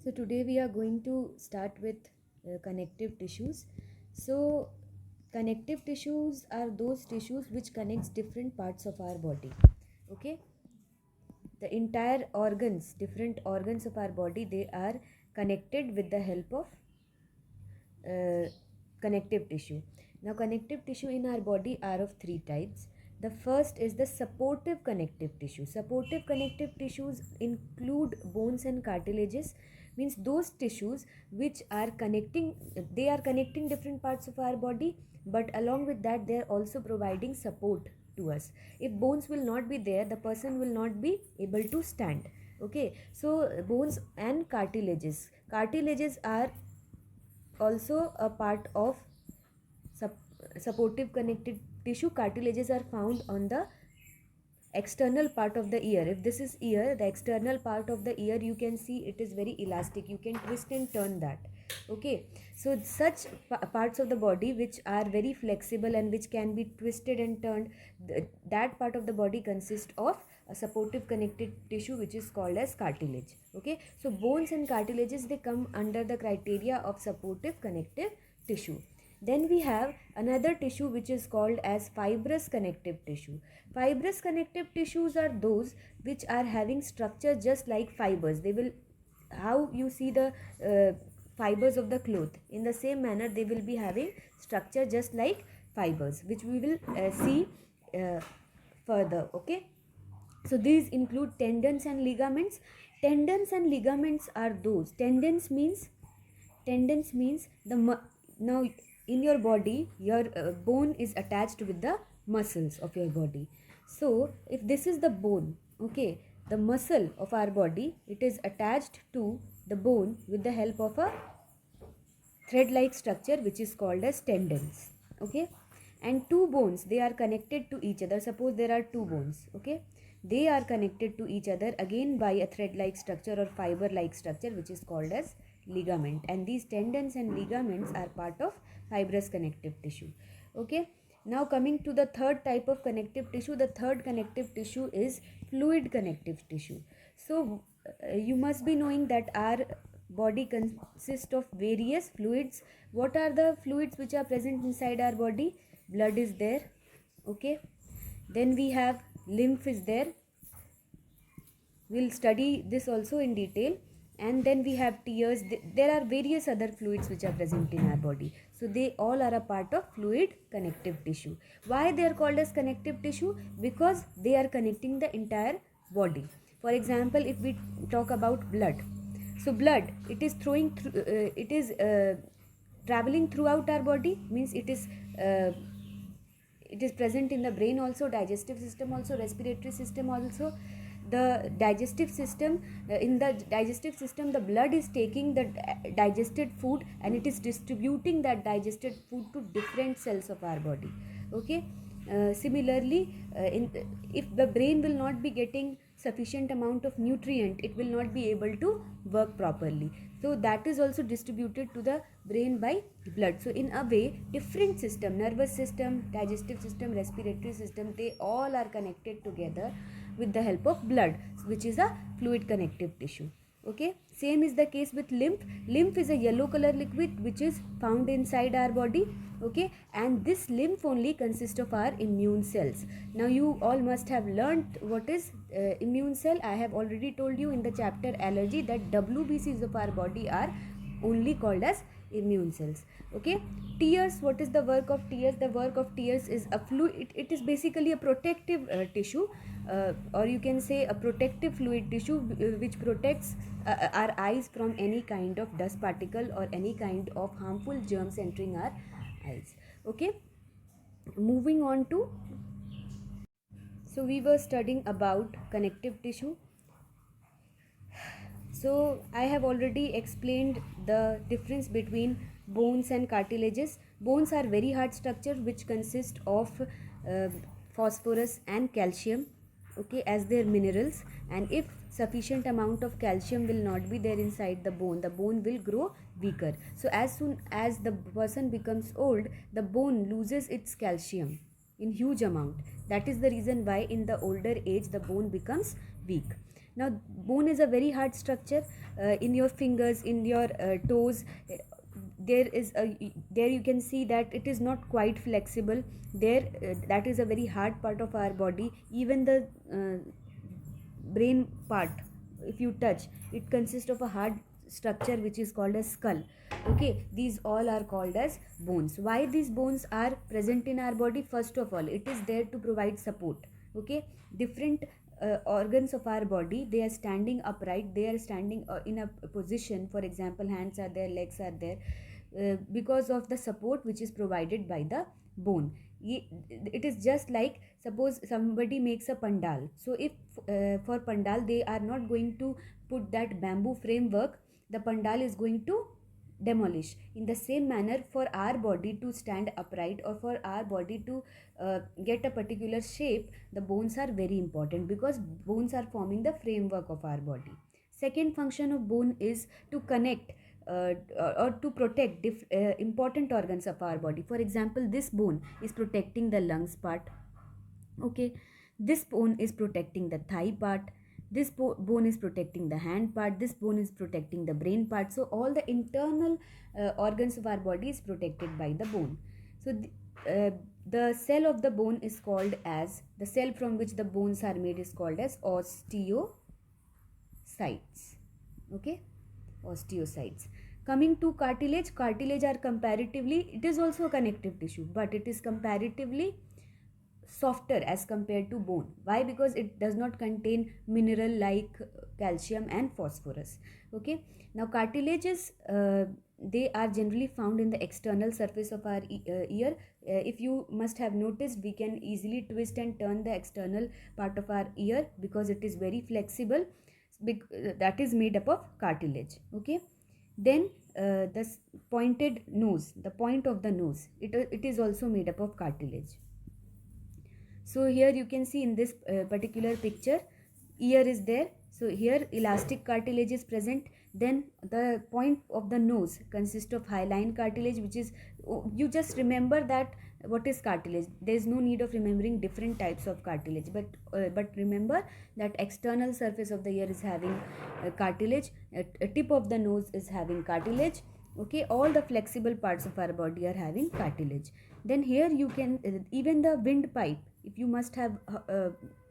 So today we are going to start with connective tissues. So connective tissues are those tissues which connects different parts of our body. Okay, the entire organs, different organs of our body, they are connected with the help of uh, connective tissue. Now, connective tissue in our body are of three types. The first is the supportive connective tissue. Supportive connective tissues include bones and cartilages, means those tissues which are connecting, they are connecting different parts of our body, but along with that, they are also providing support to us. If bones will not be there, the person will not be able to stand. Okay, so bones and cartilages are also a part of supportive connective tissue. Cartilages are found on the external part of the ear. If this is ear, the external part of the ear, you can see it is very elastic, you can twist and turn that. Okay, so such parts of the body which are very flexible and which can be twisted and turned, that part of the body consists of a supportive connective tissue which is called as cartilage. Okay, so bones and cartilages, they come under the criteria of supportive connective tissue. Then we have another tissue which is called as fibrous connective tissue. Fibrous connective tissues are those which are having structure just like fibers. They will, how you see the fibers of the cloth, in the same manner they will be having structure just like fibers, which we will see further. Okay, so these include tendons and ligaments. Tendons and ligaments are those, tendons means now in your body your bone is attached with the muscles of your body. So if this is the bone, okay, the muscle of our body, it is attached to the bone with the help of a thread like structure which is called as tendons. Okay, and two bones, they are connected to each other. Suppose there are two bones, okay, they are connected to each other again by a thread like structure or fiber like structure which is called as ligament, and these tendons and ligaments are part of fibrous connective tissue. Okay, now coming to the third type of connective tissue, the third connective tissue is fluid connective tissue. So you must be knowing that our body consists of various fluids. What are the fluids which are present inside our body? Blood is there, okay, then we have lymph is there, we'll study this also in detail, and then we have tears. There are various other fluids which are present in our body, so they all are a part of fluid connective tissue. Why they are called as connective tissue? Because they are connecting the entire body. For example, if we talk about blood, so blood, it is traveling throughout our body, means uh, it is present in the brain also, digestive system also, respiratory system also. The digestive system, in the digestive system, the blood is taking the digested food and it is distributing that digested food to different cells of our body. Okay, similarly, if the brain will not be getting sufficient amount of nutrient, it will not be able to work properly, so that is also distributed to the brain by blood. So in a way, different system, nervous system, digestive system, respiratory system, they all are connected together with the help of blood, which is a fluid connective tissue. Okay, same is the case with lymph. Lymph is a yellow color liquid which is found inside our body. Okay, and this lymph only consists of our immune cells. Now you all must have learnt what is immune cell. I have already told you in the chapter allergy that WBCs of our body are only called as immune cells. Okay, tears, what is the work of tears? The work of tears is a fluid, it is basically a protective tissue, or you can say a protective fluid tissue which protects our eyes from any kind of dust particle or any kind of harmful germs entering our eyes. Okay, moving on to, so we were studying about connective tissue. So I have already explained the difference between bones and cartilages. Bones are very hard structure which consist of phosphorus and calcium, okay, as their minerals, and if sufficient amount of calcium will not be there inside the bone will grow weaker. So as soon as the person becomes old, the bone loses its calcium in huge amount. That is the reason why in the older age the bone becomes weak. Now bone is a very hard structure. In your fingers, in your toes, there you can see that it is not quite flexible there. That is a very hard part of our body. Even the brain part, if you touch, it consists of a hard structure which is called as skull. Okay, these all are called as bones. Why these bones are present in our body? First of all, it is there to provide support. Okay, different organs of our body, they are standing upright, they are standing in a position. For example, hands are there, legs are there, because of the support which is provided by the bone. It is just like, suppose somebody makes a pandal. So if for pandal they are not going to put that bamboo framework, the pandal is going to demolish. In the same manner, for our body to stand upright, or for our body to get a particular shape, the bones are very important, because bones are forming the framework of our body. Second function of bone is to connect or to protect important organs of our body. For example, this bone is protecting the lungs part. Okay, this bone is protecting the thigh part, this bone is protecting the hand part, this bone is protecting the brain part. So all the internal organs of our body is protected by the bone. So the cell of the bone is called as, the cell from which the bones are made is called as osteocytes. Okay, osteocytes. Coming to cartilage, cartilage are comparatively, it is also a connective tissue, but it is comparatively softer as compared to bone. Why? Because it does not contain mineral like calcium and phosphorus. Okay, now cartilages, they are generally found in the external surface of our ear. If you must have noticed, we can easily twist and turn the external part of our ear because it is very flexible. That is made up of cartilage. Okay, then the pointed nose, the point of the nose, it is also made up of cartilage. So here you can see in this particular picture, ear is there. So here elastic cartilage is present. Then the point of the nose consists of hyaline cartilage, which is, you just remember that what is cartilage. There is no need of remembering different types of cartilage, but remember that external surface of the ear is having cartilage, a tip of the nose is having cartilage. Okay, all the flexible parts of our body are having cartilage. Then here you can even the windpipe, if you must have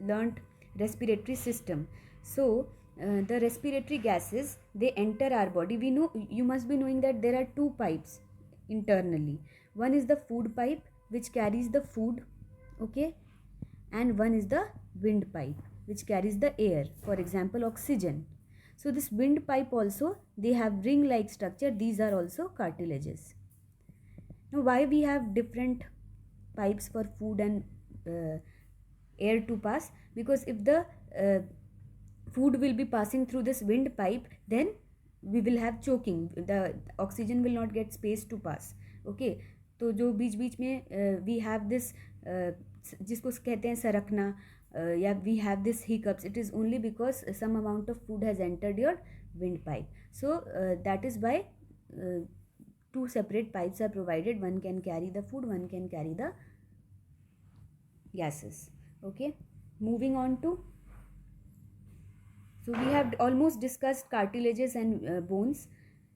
learnt respiratory system. So the respiratory gases, they enter our body. We know, you must be knowing that there are two pipes internally. One is the food pipe which carries the food, okay, and one is the windpipe which carries the air, for example oxygen. So this windpipe also, they have ring like structure. These are also cartilages. Now why we have different pipes for food and air to pass? Because if the food will be passing through this windpipe, then we will have choking, the oxygen will not get space to pass. Okay, तो जो बीच बीच में we have this जिसको कहते हैं सरकना, या we have this hiccups, it is only because some amount of food has entered your windpipe. So that is why two separate pipes are provided. One can carry the food, one can carry the gases. Okay, moving on to, so we have almost discussed cartilages and bones.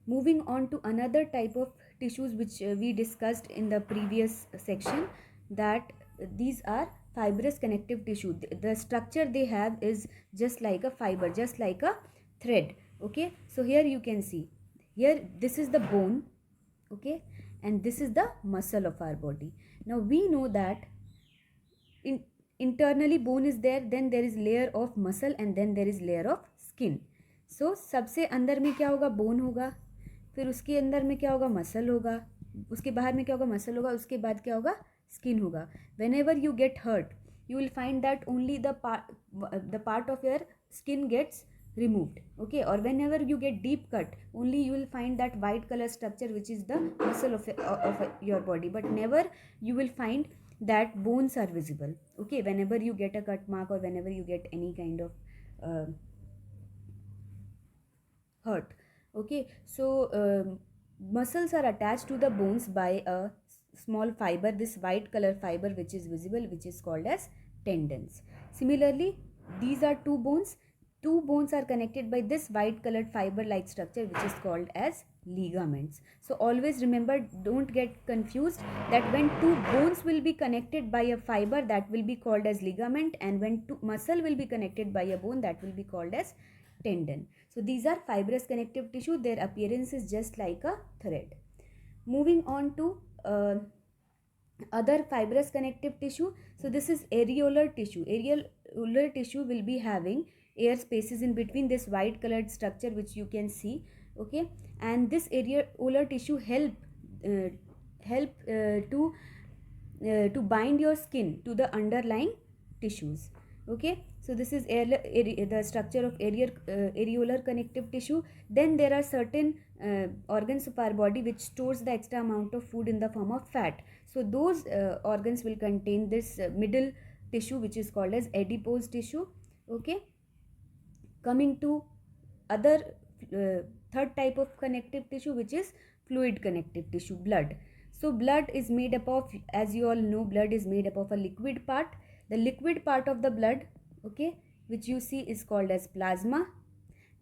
Moving on to another type of tissues which we discussed in the previous section, that these are fibrous connective tissue. The structure they have is just like a fiber, just like a thread. Okay, so here you can see, here this is the bone, okay, and this is the muscle of our body. Now we know that internally bone is there, then there is layer of muscle, and then there is layer of skin. So सबसे अंदर में क्या होगा? Bone होगा, फिर उसके अंदर में क्या होगा? मसल होगा, उसके बाहर में क्या होगा? मसल होगा, उसके बाद क्या होगा? स्किन होगा. Whenever you get hurt, you will find that only the part of your skin gets removed. Okay, or whenever you get deep cut, only you will find that white color structure which is the muscle of your body, but never you will find that bones are visible. Okay, whenever you get a cut mark, or whenever you get any kind of hurt. Okay, so muscles are attached to the bones by a small fiber, this white color fiber which is visible, which is called as tendons. Similarly, these are two bones. two bones are connected by this white colored fiber like structure, which is called as ligaments. So always remember, don't get confused, that when two bones will be connected by a fiber, that will be called as ligament, and when two muscle will be connected by a bone, that will be called as tendon. So these are fibrous connective tissue. Their appearance is just like a thread. Moving on to other fibrous connective tissue. So this is areolar tissue. Areolar tissue will be having air spaces in between this white colored structure which you can see. Okay, and this areolar tissue help to bind your skin to the underlying tissues. Okay, so this is the structure of areolar connective tissue. Then there are certain organs of our body which stores the extra amount of food in the form of fat. So those organs will contain this middle tissue which is called as adipose tissue. Okay, coming to other third type of connective tissue, which is fluid connective tissue, blood. So blood is made up of, as you all know, blood is made up of a liquid part. The liquid part of the blood, okay, which you see is called as plasma,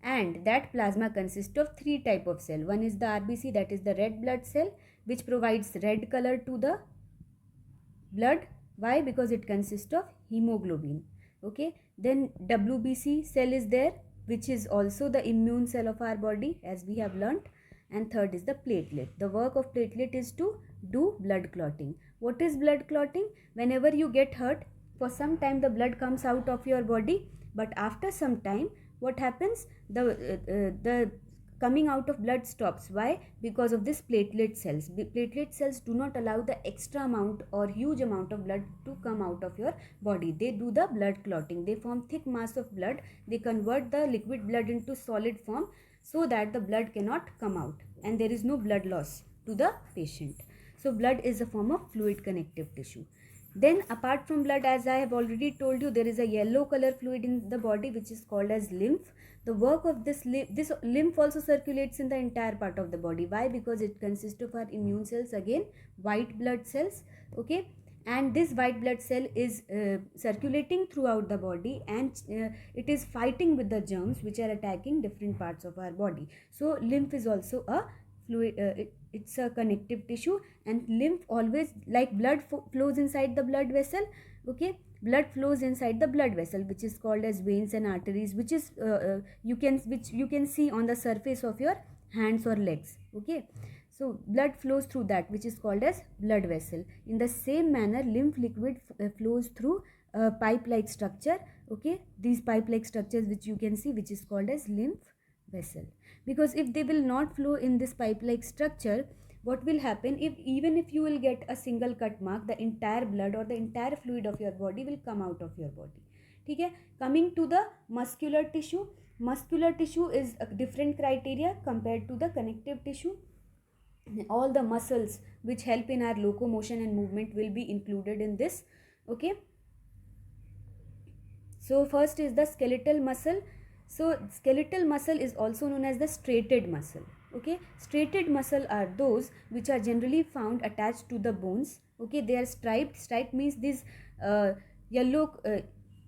and that plasma consists of three type of cell. One is the RBC, that is the red blood cell, which provides red color to the blood. Why? Because it consists of hemoglobin. Okay, then WBC cell is there, which is also the immune cell of our body, as we have learnt. And third is the platelet. The work of platelet is to do blood clotting. What is blood clotting? Whenever you get hurt, for some time the blood comes out of your body, but after some time what happens? The coming out of blood stops. Why? Because of this platelet cells. Platelet cells do not allow the extra amount or huge amount of blood to come out of your body. They do the blood clotting. They form thick mass of blood. They convert the liquid blood into solid form so that the blood cannot come out and there is no blood loss to the patient. So blood is a form of fluid connective tissue. Then apart from blood, as I have already told you, there is a yellow color fluid in the body which is called as lymph. The work of this lymph also circulates in the entire part of the body. Why? Because it consists of our immune cells, again white blood cells. Okay, and this white blood cell is circulating throughout the body, and it is fighting with the germs which are attacking different parts of our body. So lymph is also a fluid, it's a connective tissue, and lymph always, like blood flows inside the blood vessel. Okay, blood flows inside the blood vessel, which is called as veins and arteries, which is which you can see on the surface of your hands or legs. Okay, so blood flows through that, which is called as blood vessel. In the same manner, lymph liquid flows through a pipe like structure. Okay, these pipe like structures which you can see, which is called as lymph vessel. Because if they will not flow in this pipe like structure, what will happen? Even if you will get a single cut mark, the entire blood or the entire fluid of your body will come out of your body. Okay, coming to the muscular tissue. Muscular tissue is a different criteria compared to the connective tissue. All the muscles which help in our locomotion and movement will be included in this. Okay, so first is the skeletal muscle. So skeletal muscle is also known as the striated muscle. Okay, striated muscle are those which are generally found attached to the bones. Okay, they are striped. Striped means these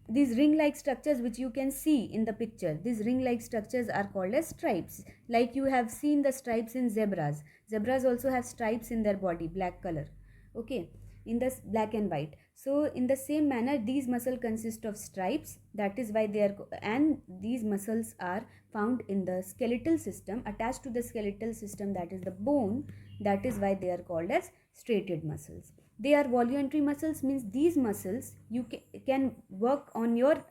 these ring like structures which you can see in the picture. These ring like structures are called as stripes, like you have seen the stripes in zebras. Zebras also have stripes in their body, black color. Okay, in the black and white. So in the same manner, these muscles consist of stripes. That is why they are, and these muscles are found in the skeletal system, attached to the skeletal system, that is the bone. That is why they are called as striated muscles. They are voluntary muscles, means these muscles you can work on your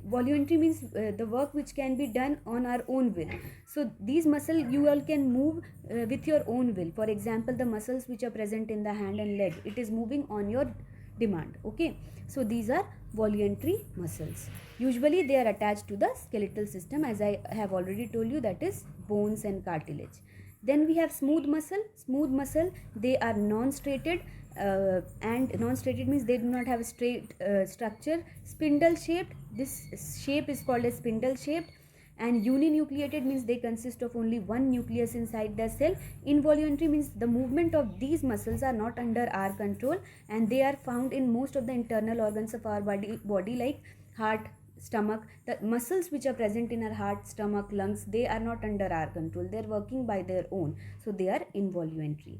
voluntary means the work which can be done on our own will. So these muscles you all can move with your own will. For example, the muscles which are present in the hand and leg, it is moving on your demand. Okay, so these are voluntary muscles. Usually they are attached to the skeletal system, as I have already told you, that is bones and cartilage. Then we have smooth muscle. Smooth muscle, they are non-striated, and non-striated means they do not have a straight structure. Spindle shaped, this shape is called as spindle shaped. And uninucleated means they consist of only one nucleus inside the cell. Involuntary means the movement of these muscles are not under our control, and they are found in most of the internal organs of our body like heart, stomach, the muscles which are present in our heart, stomach, lungs, they are not under our control. They are working by their own, so they are involuntary,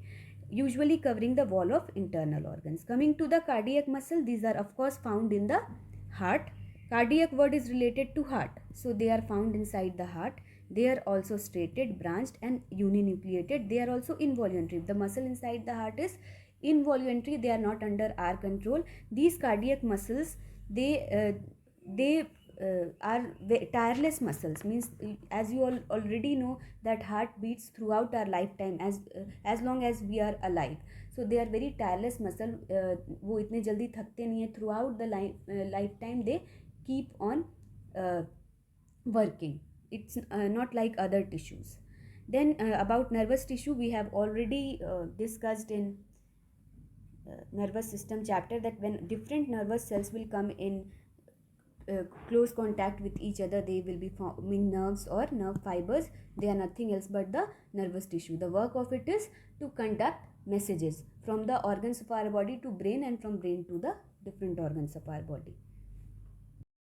usually covering the wall of internal organs. Coming to the cardiac muscle, these are of course found in the heart. Cardiac word is related to heart, so they are found inside the heart. They are also striated, branched and uninucleated. They are also involuntary. The muscle inside the heart is involuntary, they are not under our control. These cardiac muscles, they are tireless muscles, means as you all already know that heart beats throughout our lifetime, as long as we are alive. So they are very tireless muscle, वो इतने जल्दी थकते नहीं है. Throughout the lifetime they keep on working. It's not like other tissues. Then about nervous tissue, we have already discussed in nervous system chapter that when different nervous cells will come in close contact with each other, they will be forming nerves or nerve fibers. They are nothing else but the nervous tissue. The work of it is to conduct messages from the organs of our body to brain, and from brain to the different organs of our body.